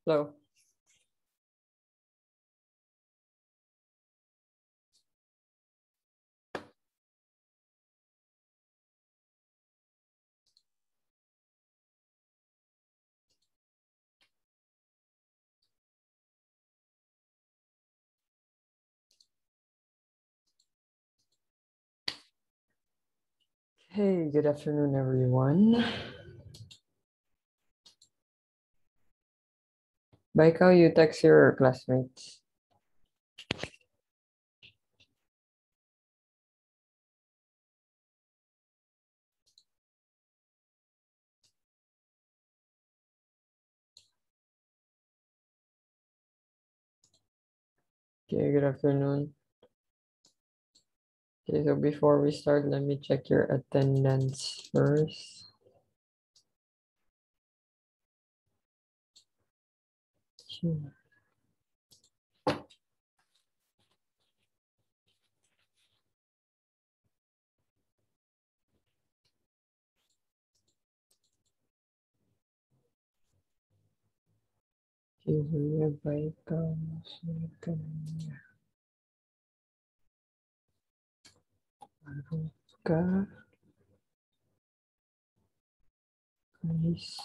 Hello. Hey, good afternoon, everyone. By how you text your classmates? Okay, good afternoon. Okay, so before we start, let me check your attendance first. Okay, so we have Baikal, Aruka, Chris,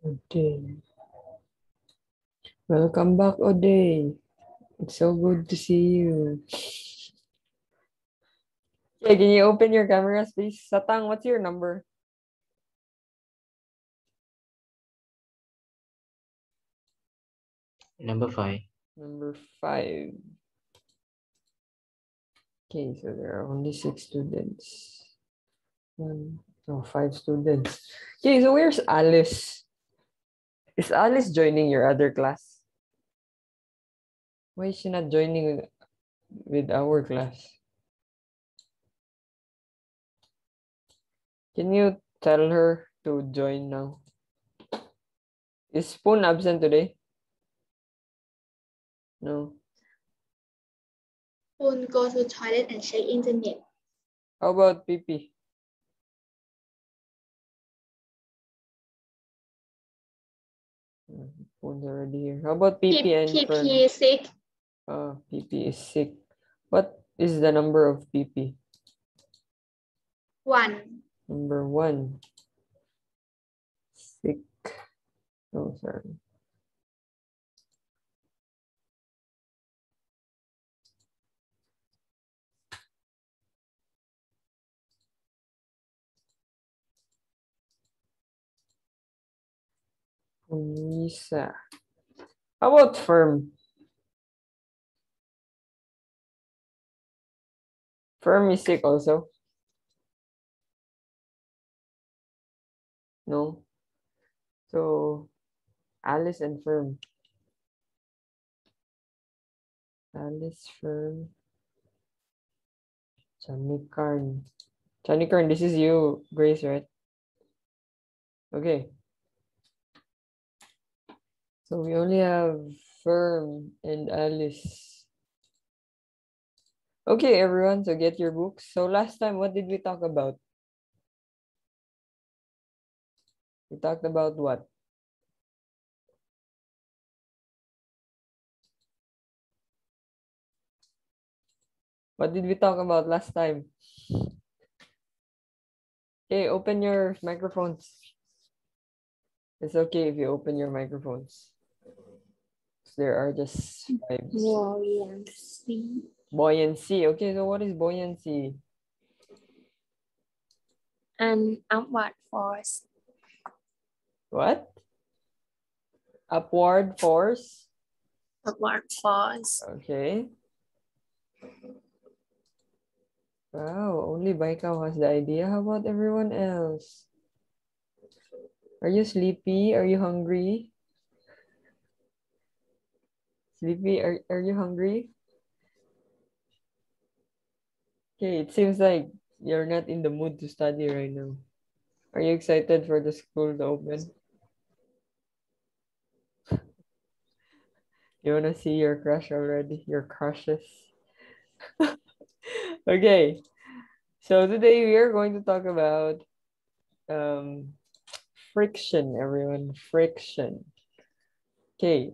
Oday. Welcome back, Oday. It's so good to see you. Okay, can you open your cameras, please? Satang, what's your number? Number 5. Number 5. Okay, so there are only 6 students. 5 students. Okay, so where's Alice? Is Alice joining your other class? Why is she not joining with our class? Can you tell her to join now? Is Spoon absent today? No. Spoon go to toilet and check internet. How about Pipi? Spoon's already here. How about Pipi and Fern? PP is sick. Pipi is sick. What is the number of Pipi? 1. Number 1. Sick. Oh, sorry. Unisa. How about Firm? Firm is sick also? No. So, Alice and Firm. Alice, Firm. Chanikarn. Chanikarn, this is you, Grace, right? Okay. So we only have Firm and Alice. Okay, everyone, so get your books. So last time, what did we talk about? We talked about what? What did we talk about last time? Okay, open your microphones. It's okay if you open your microphones. There are just 5. Buoyancy. Buoyancy. Okay, so what is buoyancy? An upward force. What? Upward force? Upward force. Okay. Wow, only Baikau has the idea. How about everyone else? Are you sleepy? Are you hungry? Sleepy? Are you hungry? Okay, it seems like you're not in the mood to study right now. Are you excited for the school to open? You want to see your crush already? Your crushes? Okay, so today we are going to talk about friction, everyone. Friction. Okay.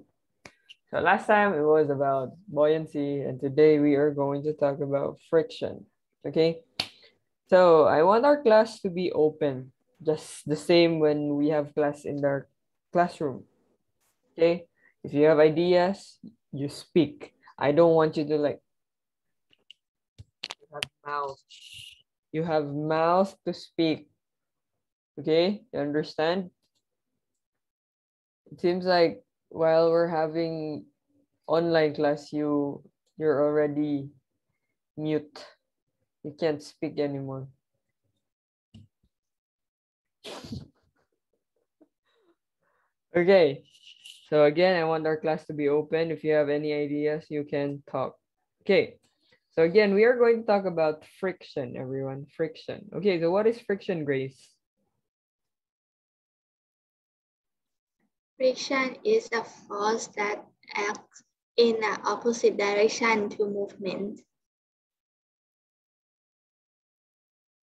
So last time it was about buoyancy, and today we are going to talk about friction. Okay. So I want our class to be open, just the same when we have class in our classroom. Okay. If you have ideas, you speak. I don't want you to like have mouth. You have mouth to speak. Okay, you understand? It seems like while we're having online class, you're already mute. You can't speak anymore. Okay. So again, I want our class to be open. If you have any ideas, you can talk. Okay. So again, we are going to talk about friction, everyone. Friction. Okay, so what is friction, Grace? Friction is a force that acts in an opposite direction to movement.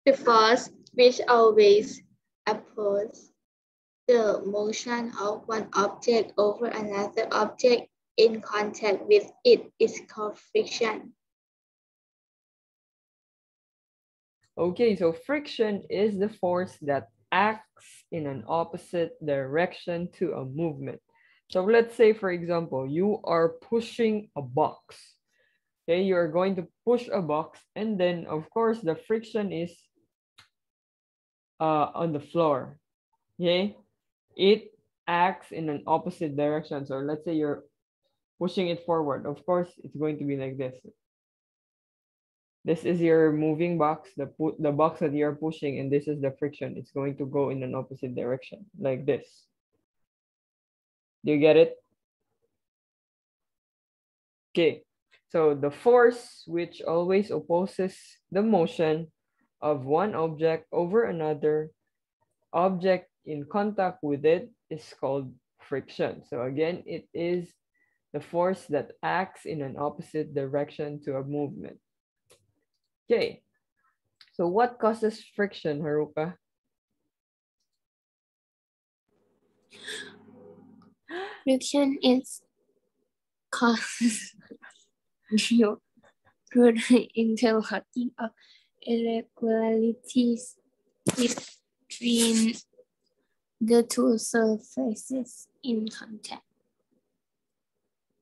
The force which always opposes the motion of one object over another object in contact with it is called friction. Okay, so friction is the force that acts in an opposite direction to a movement. So let's say, for example, you are pushing a box. Okay, you are going to push a box, and then of course the friction is on the floor. Okay, it acts in an opposite direction. So let's say you're pushing it forward. Of course, it's going to be like this. This is your moving box, the box that you're pushing, and this is the friction. It's going to go in an opposite direction, like this. Do you get it? Okay, so the force which always opposes the motion of one object over another object in contact with it is called friction. So again, it is the force that acts in an opposite direction to a movement. Okay, so what causes friction, Haruka? Friction is causes due to the interlocking of irregularities between the two surfaces in contact.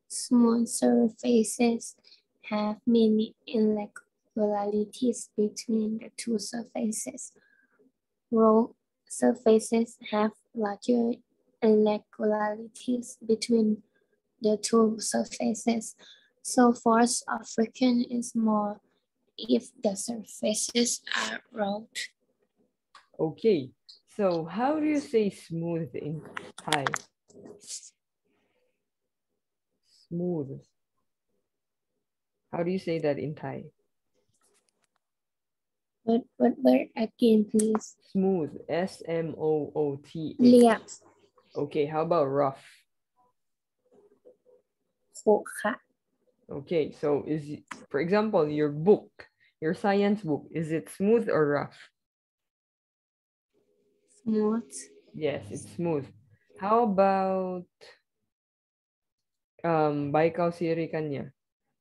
Smooth surfaces have many irregularities between the two surfaces. Rough surfaces have larger irregularities between the two surfaces. So force of friction is more if the surfaces are rough. Okay, so how do you say smooth in Thai? Smooth. How do you say that in Thai? What word again, please? Smooth. S-M-O-O-T-H. Liap. Okay, how about rough? โขค่ะ Okay, so for example, your book, your science book, is it smooth or rough? smooth. Yes, it's smooth. How about Baikal Siri Kanya?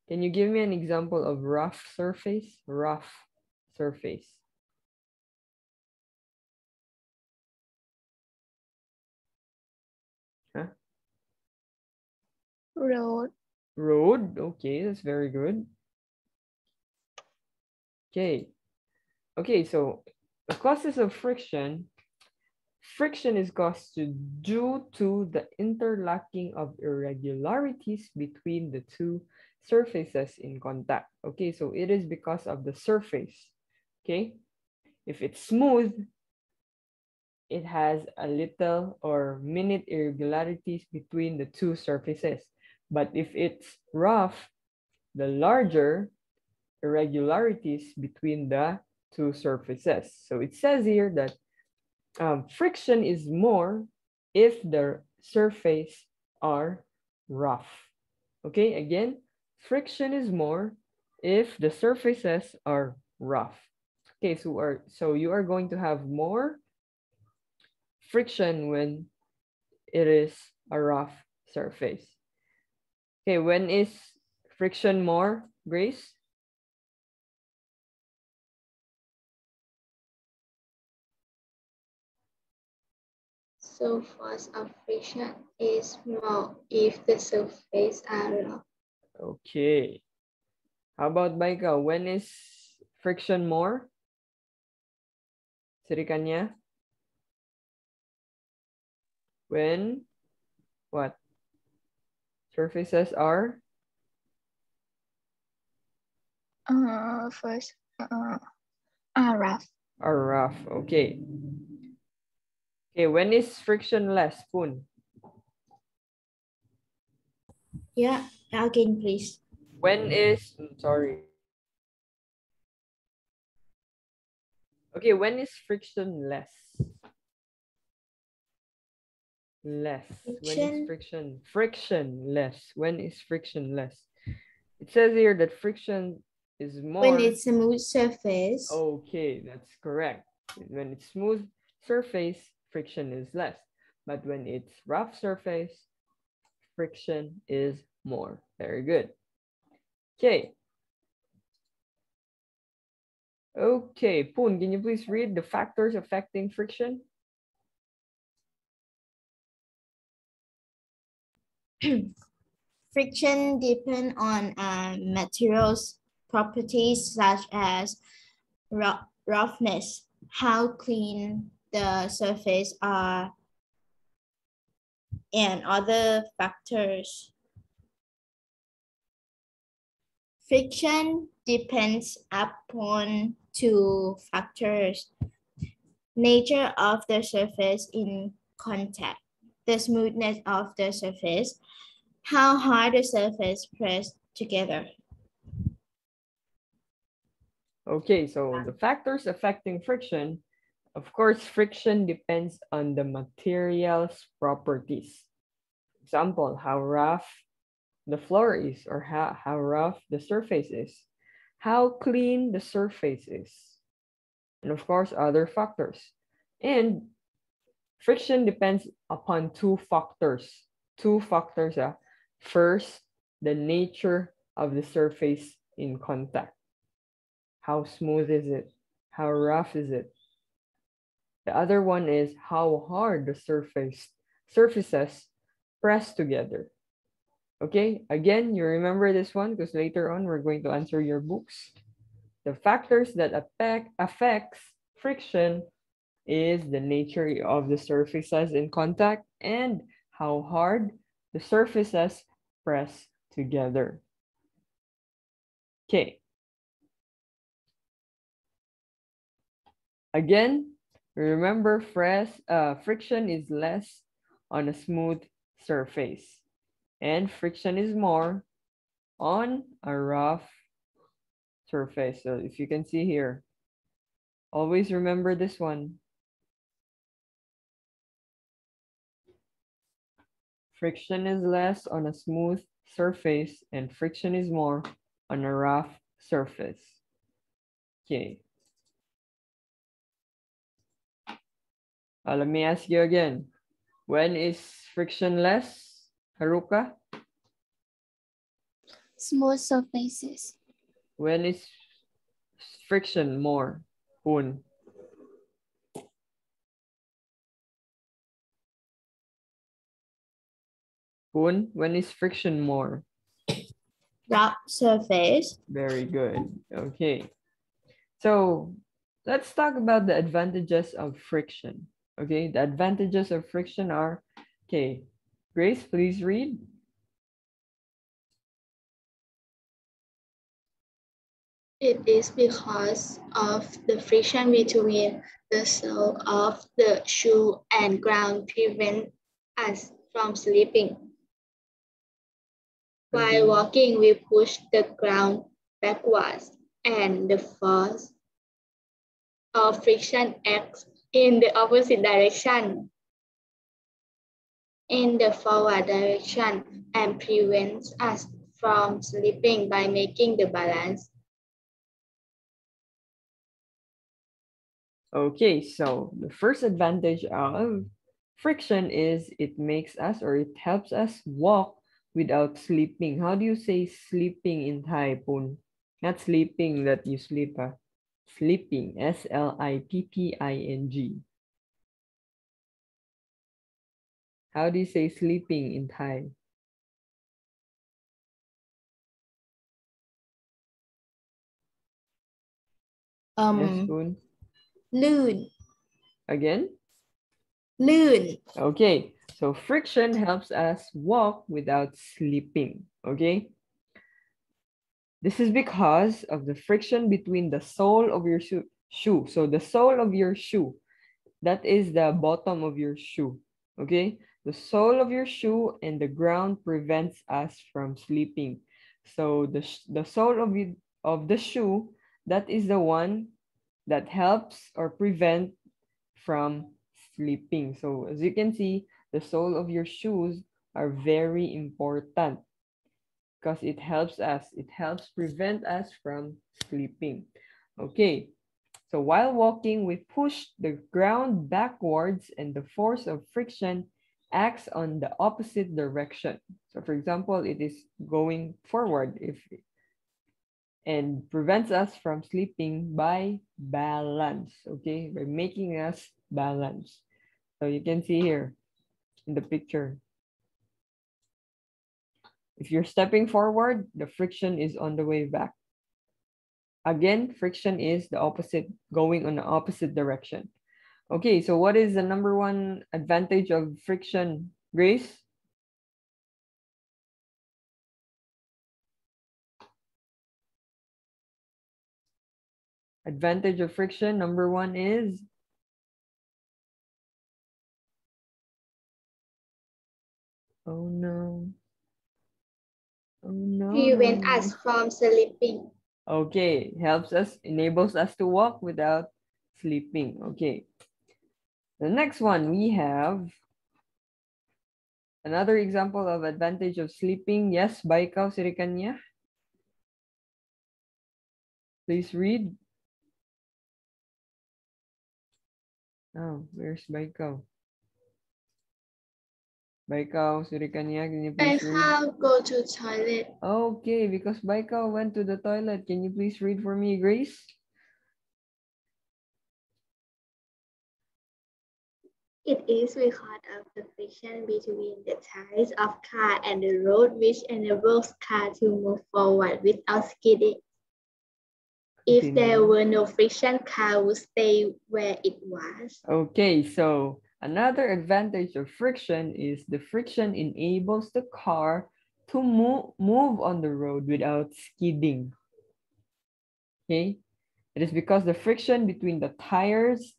Can you give me an example of rough surface? Rough surface. Huh? Road. Road. Okay, that's very good. Okay. Okay, so the causes of friction. Friction is caused due to the interlocking of irregularities between the two surfaces in contact. Okay, so it is because of the surface. Okay, if it's smooth, it has a little or minute irregularities between the two surfaces. But if it's rough, the larger irregularities between the two surfaces. So it says here that friction is more if the surface are rough. Okay, again, friction is more if the surfaces are rough. Okay, so you are going to have more friction when it is a rough surface. Okay, when is friction more, Grace? So force of friction is more if the surface are rough. Okay. How about Baika? When is friction more? Sri Kanya? When what? Surfaces are First, rough. rough. Okay. Okay, when is friction less, Poon? Yeah, again, please. When is sorry. Okay, when is friction less? Less. When is Friction friction? Friction less. When is friction less? It says here that friction is when more. it's smooth surface. Okay, that's correct. When it's smooth surface, friction is less. But when it's rough surface, friction is more. Very good. Okay. Okay, Poon, can you please read the factors affecting friction? Friction depend on materials properties such as roughness, how clean the surface are, and other factors. Friction depends upon two factors: nature of the surface in contact, the smoothness of the surface, how hard the surface press together. Okay, so the factors affecting friction, of course, friction depends on the material's properties. Example, how rough the floor is or how rough the surface is, how clean the surface is, and of course, other factors. And friction depends upon two factors. Two factors are first, the nature of the surface in contact. How smooth is it? How rough is it? The other one is how hard the surfaces press together. Okay, again, you remember this one because later on we're going to answer your books. The factors that affects friction is the nature of the surfaces in contact and how hard the surfaces press together. Okay. Again, remember friction is less on a smooth surface and friction is more on a rough surface. So if you can see here, always remember this one. Friction is less on a smooth surface and friction is more on a rough surface. Okay. Let me ask you again. When is friction less, Haruka? Smooth surfaces. When is friction more, Poon? Poon, when is friction more? Rough surface. Very good. Okay. So let's talk about the advantages of friction. Okay, the advantages of friction are, okay, Grace, please read. It is because of the friction between the sole of the shoe and ground prevent us from slipping. While Continue. walking, we push the ground backwards, and the force of friction acts in the opposite direction, in the forward direction, and prevents us from slipping by making the balance. Okay, so the first advantage of Friction is it makes us or it helps us walk without sleeping. How do you say sleeping in Thai, Pun? Not sleeping that you sleep, sleeping, Slipping. How do you say sleeping in Thai? Yes, Pun. Loon. Again? Loon. Okay, so friction helps us walk without sleeping. Okay, this is because of the friction between the sole of your shoe. So the sole of your shoe, that is the bottom of your shoe. Okay, the sole of your shoe and the ground prevents us from sleeping. So the sole of the shoe, that is the one that helps or prevent from sleeping. So as you can see, the sole of your shoes are very important because it helps prevent us from sleeping. Okay, so while walking, we push the ground backwards and the force of friction acts on the opposite direction. So for example, it is going forward and prevents us from sleeping by balance, okay, by making us balance. So you can see here in the picture, if you're stepping forward, the friction is on the way back. Again, friction is the opposite, going on the opposite direction. Okay, so what is the number one advantage of friction, Grace? Advantage of friction, number one is? Oh no. Oh no, no, Prevent no. us from sleeping. Okay, helps us, enables us to walk without sleeping. Okay. The next one we have another example of advantage of sleeping. Yes, by ikaw, Sirikanya. Please read. Oh, where's Baikaw? Baikaw, Sirikanya, can you I please read? have go to toilet. Okay, because Baikaw went to the toilet. Can you please read for me, Grace? It is because of the friction between the tires of car and the road which enables car to move forward without skidding. If there Continue. were no friction, car would stay where it was. Okay, so another advantage of friction is the friction enables the car to move on the road without skidding. Okay, it is because the friction between the tires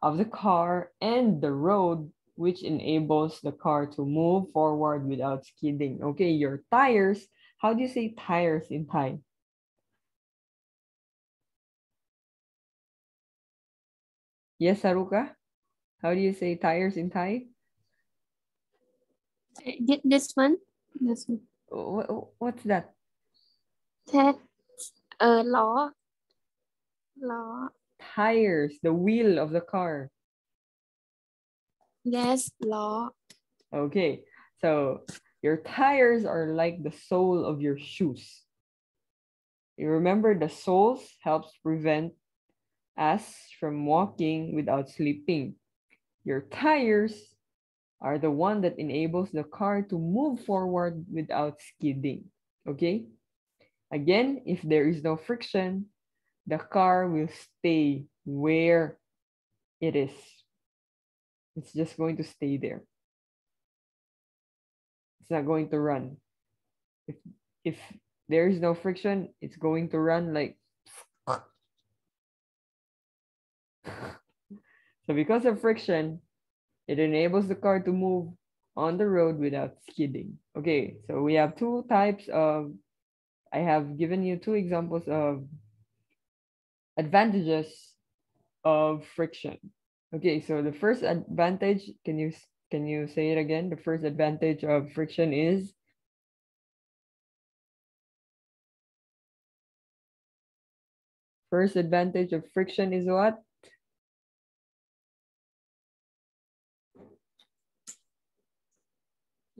of the car and the road which enables the car to move forward without skidding. Okay, your tires, how do you say tires in Thai? Yes, Saruka? How do you say tires in Thai? This one. This one. What's that? Thế Law. Law. Tires, the wheel of the car. Yes, law. Okay, so your tires are like the sole of your shoes. You remember the soles helps prevent us from walking without sleeping. Your tires are the one that enables the car to move forward without skidding. Okay? Again, if there is no friction, the car will stay where it is. It's just going to stay there. It's not going to run. If there is no friction, it's going to run like so because of friction, it enables the car to move on the road without skidding. Okay, so we have two types of, I have given you two examples of advantages of friction. Okay, so the first advantage, can you say it again? The first advantage of friction is? First advantage of friction is what?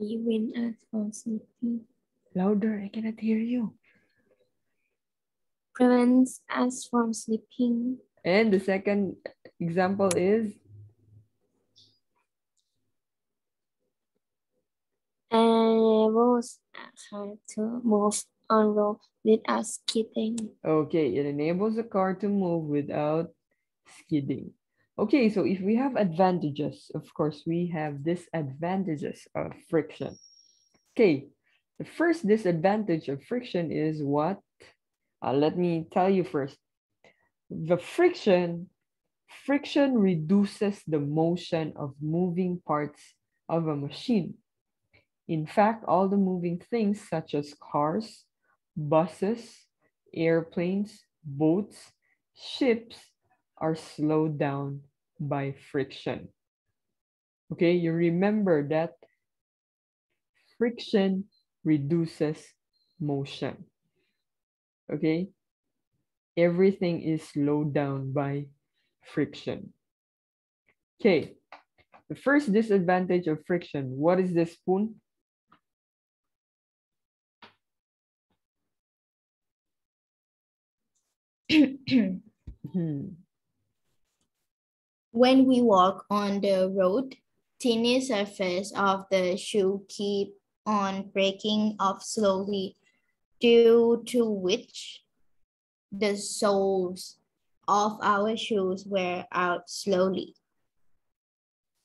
prevent us from sleeping. Louder, I cannot hear you. Prevents us from sleeping. And the second example is Enables her to move on road without skidding. okay, it enables the car to move without skidding. Okay, so if we have advantages, of course, we have disadvantages of friction. Okay, the first disadvantage of friction is what? Let me tell you first. The friction reduces the motion of moving parts of a machine. In fact, all the moving things such as cars, buses, airplanes, boats, ships are slowed down by friction. Okay, you remember that friction reduces motion. Okay, everything is slowed down by friction. Okay, the first disadvantage of friction, what is this, Spoon? Hmm. When we walk on the road, tiny surface of the shoe keep on breaking off slowly, due to which the soles of our shoes wear out slowly,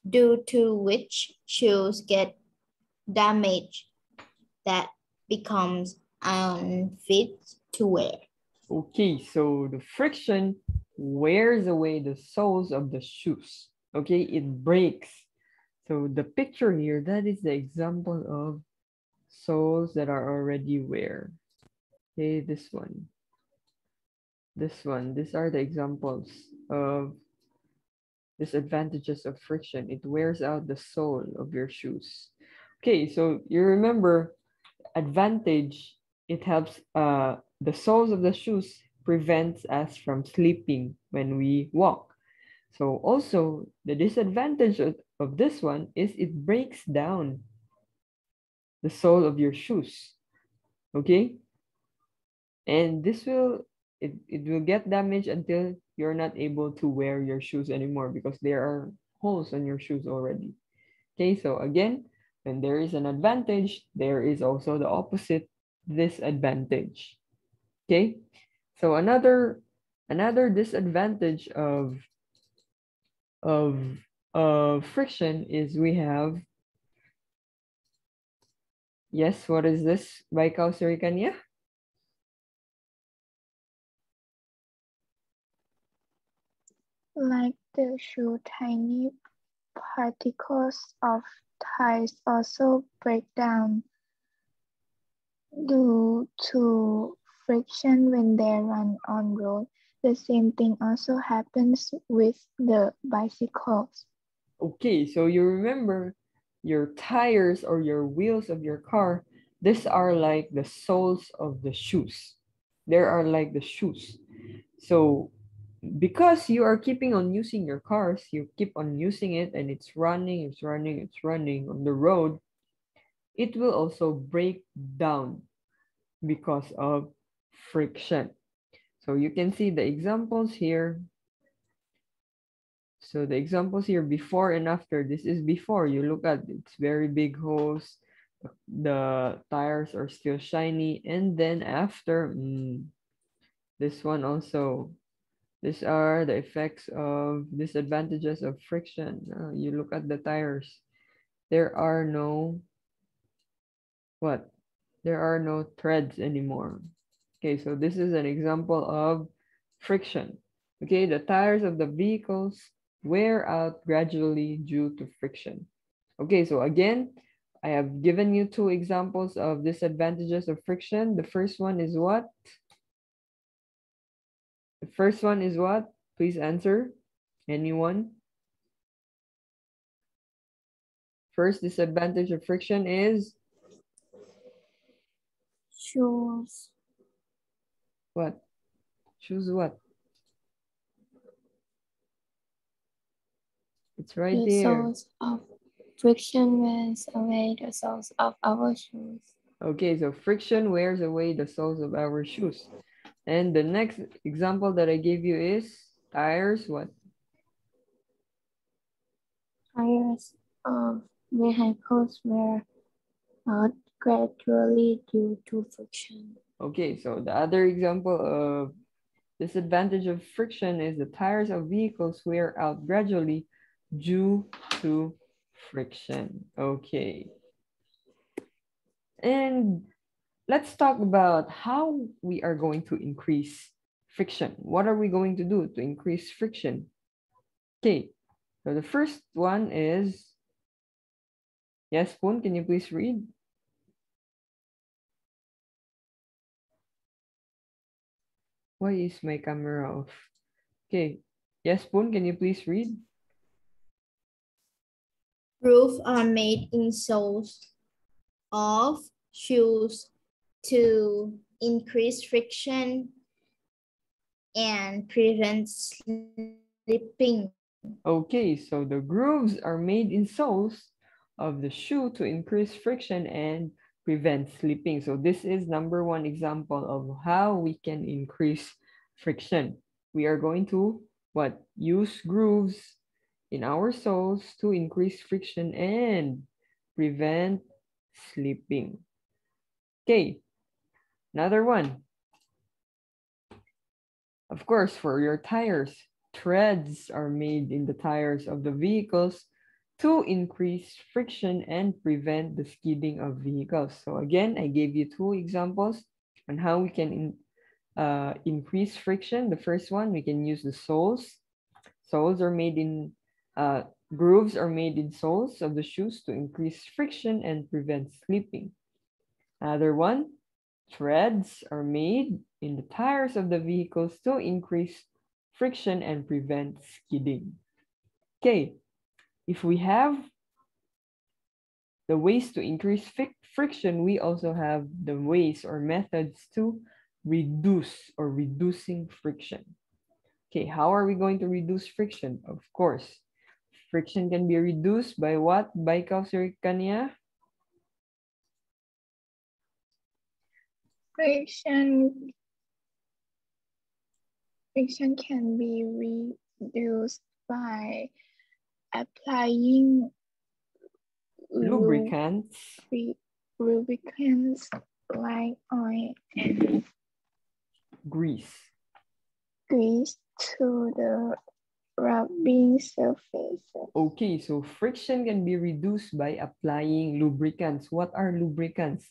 due to which shoes get damaged that becomes unfit to wear. Okay, so the friction wears away the soles of the shoes. Okay, it breaks. So the picture here, that is the example of soles that are already wear. Okay, this one. This one. These are the examples of disadvantages of friction. It wears out the sole of your shoes. Okay, so you remember advantage, it helps the soles of the shoes prevents us from sleeping when we walk. So also the disadvantage of this one is it breaks down the sole of your shoes. Okay? And this will it will get damaged until you're not able to wear your shoes anymore because there are holes on your shoes already. Okay, so again, when there is an advantage, there is also the opposite disadvantage. Okay, so another disadvantage of friction is we have, yes, what is this? By Kanya? Like the shoe, tiny particles of tires also break down due to friction when they run on road. The same thing also happens with the bicycles. Okay, so you remember your tires or your wheels of your car, these are like the soles of the shoes. They are like the shoes. So because you are keeping on using your cars, you keep on using it and it's running on the road, it will also break down because of friction. So you can see the examples here. So the examples here, before and after. This is before. You look at it's very big holes. The tires are still shiny. And then after, this one also. These are the effects of disadvantages of friction. You look at the tires. There are no, what? There are no threads anymore. Okay, so this is an example of friction. Okay, the tires of the vehicles wear out gradually due to friction. Okay, so again, I have given you two examples of disadvantages of friction. The first one is what? The first one is what? Please answer. Anyone? First disadvantage of friction is Shoes. what? Choose what? It's right The there. soles of Friction wears away the soles of our shoes. Okay, so friction wears away the soles of our shoes. And the next example that I gave you is tires, what? Tires of vehicles wear out gradually due to friction. Okay, so the other example of disadvantage of friction is the tires of vehicles wear out gradually due to friction. Okay. And let's talk about how we are going to increase friction. What are we going to do to increase friction? Okay, so the first one is, yes, Poon, can you please read? Why is my camera off? Okay, yes, Poon, can you please read? Grooves are made in soles of shoes to increase friction and prevent slipping. Okay, so the grooves are made in soles of the shoe to increase friction and prevent slipping. So this is number one example of how we can increase friction. We are going to what? Use grooves in our soles to increase friction and prevent slipping. Okay, another one. Of course, for your tires, treads are made in the tires of the vehicles to increase friction and prevent the skidding of vehicles. So again, I gave you two examples on how we can increase friction. The first one, we can use the soles. Soles are made in, grooves are made in soles of the shoes to increase friction and prevent slipping. Another one, treads are made in the tires of the vehicles to increase friction and prevent skidding. Okay, if we have the ways to increase friction, we also have the ways or methods to reduce or reducing friction. Okay, how are we going to reduce friction? Of course, friction can be reduced by what? By Kausar Kanya? Friction friction can be reduced by applying Lubricants. lubricants like oil and Grease. grease to the rubbing surface. Okay, so friction can be reduced by applying lubricants. What are lubricants?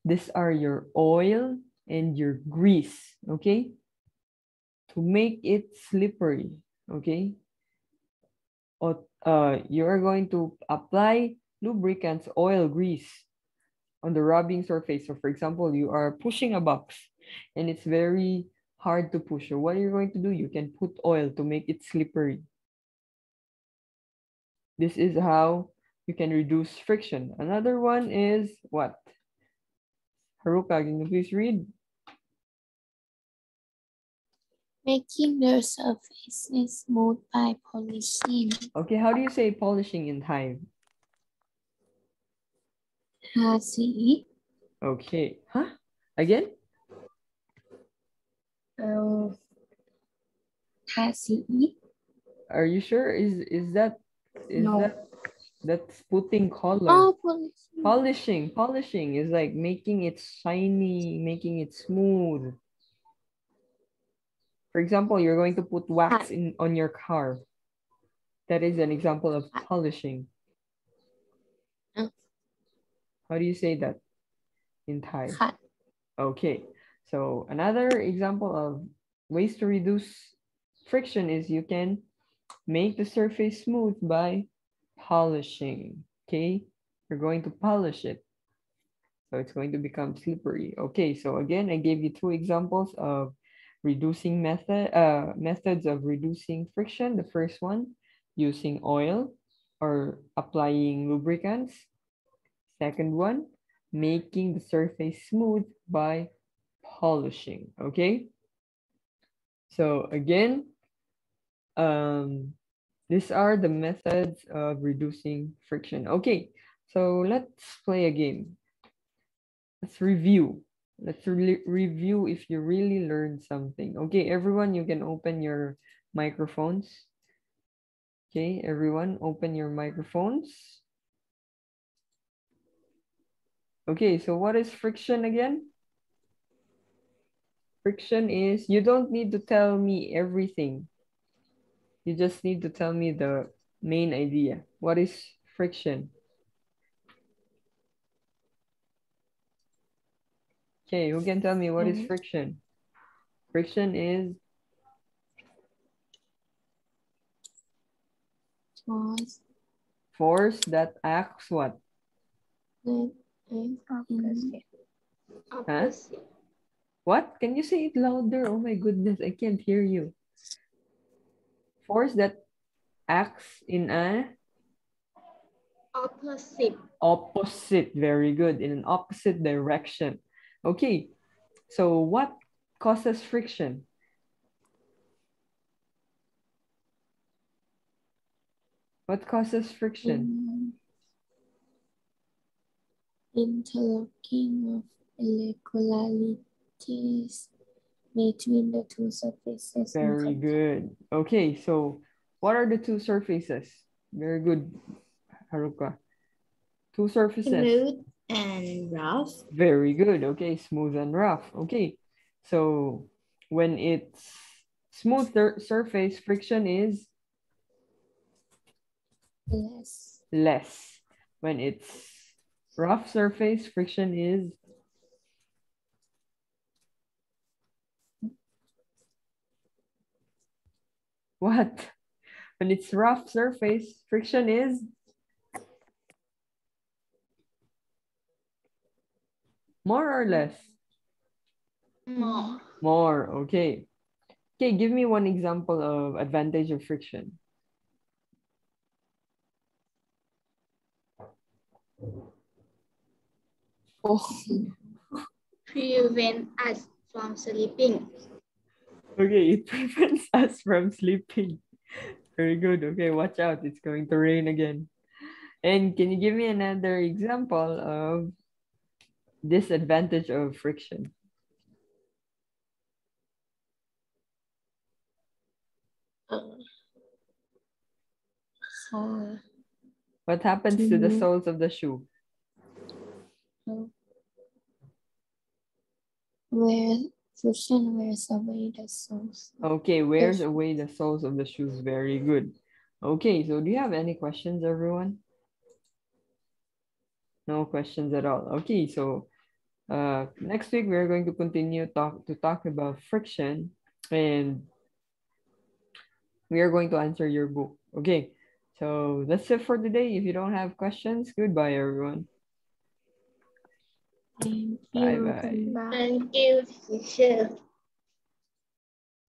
These are your oil and your grease, okay? To make it slippery, okay? Or, you are going to apply lubricants, oil, grease on the rubbing surface. So for example, you are pushing a box and it's very hard to push. So what are you going to do? You can put oil to make it slippery. This is how you can reduce friction. Another one is what? Haruka, can you please read? Making the surfaces smooth by polishing. Okay, how do you say polishing in Thai? Hasi. Okay, huh? Again? Hasi. Are you sure? Is that No. that's putting color? Oh, polishing. Polishing is like making it shiny, making it smooth. For example, you're going to put wax in on your car. That is an example of polishing. How do you say that in Thai? Cut. Okay, so another example of ways to reduce friction is you can make the surface smooth by polishing. Okay, you're going to polish it. So it's going to become slippery. Okay, so again, I gave you two examples of reducing methods of reducing friction. The first one, using oil or applying lubricants. Second one, making the surface smooth by polishing. Okay, so again, These are the methods of reducing friction. Okay, so let's play a game. Let's review. Let's review if you really learned something. Okay, everyone, you can open your microphones. Okay, everyone, open your microphones. Okay, so what is friction again? Friction is, you don't need to tell me everything. You just need to tell me the main idea. What is friction? Okay, who can tell me what is friction? Friction is force that acts what? Opposite. Huh? Opposite. What? Can you say it louder? Oh my goodness, I can't hear you. Force that acts in a Opposite. opposite. Very good. In an opposite direction. Okay, so what causes friction? What causes friction? Interlocking of irregularities between the two surfaces in Very contact. good. Okay, so what are the two surfaces? Very good, Haruka. Two surfaces. Smooth and rough. Very good. Okay, smooth and rough. Okay, so when it's smooth surface, friction is less. When it's rough surface, friction is what? When it's rough surface, friction is more or less? More. More, okay. Okay, give me one example of advantage of friction. Prevent us from sleeping. Okay, it prevents us from sleeping. Very good. Okay, watch out. It's going to rain again. And can you give me another example of disadvantage of friction? What happens to the soles of the shoe? Where friction wears away the soles. Okay, wears away the soles of the shoes. Very good. Okay, so do you have any questions, everyone? No questions at all. Okay, so next week we're going to continue to talk about friction, and we are going to answer your book. Okay, so that's it for today. If you don't have questions, goodbye, everyone. Thank Bye you. bye. Bye. Thank you, teacher.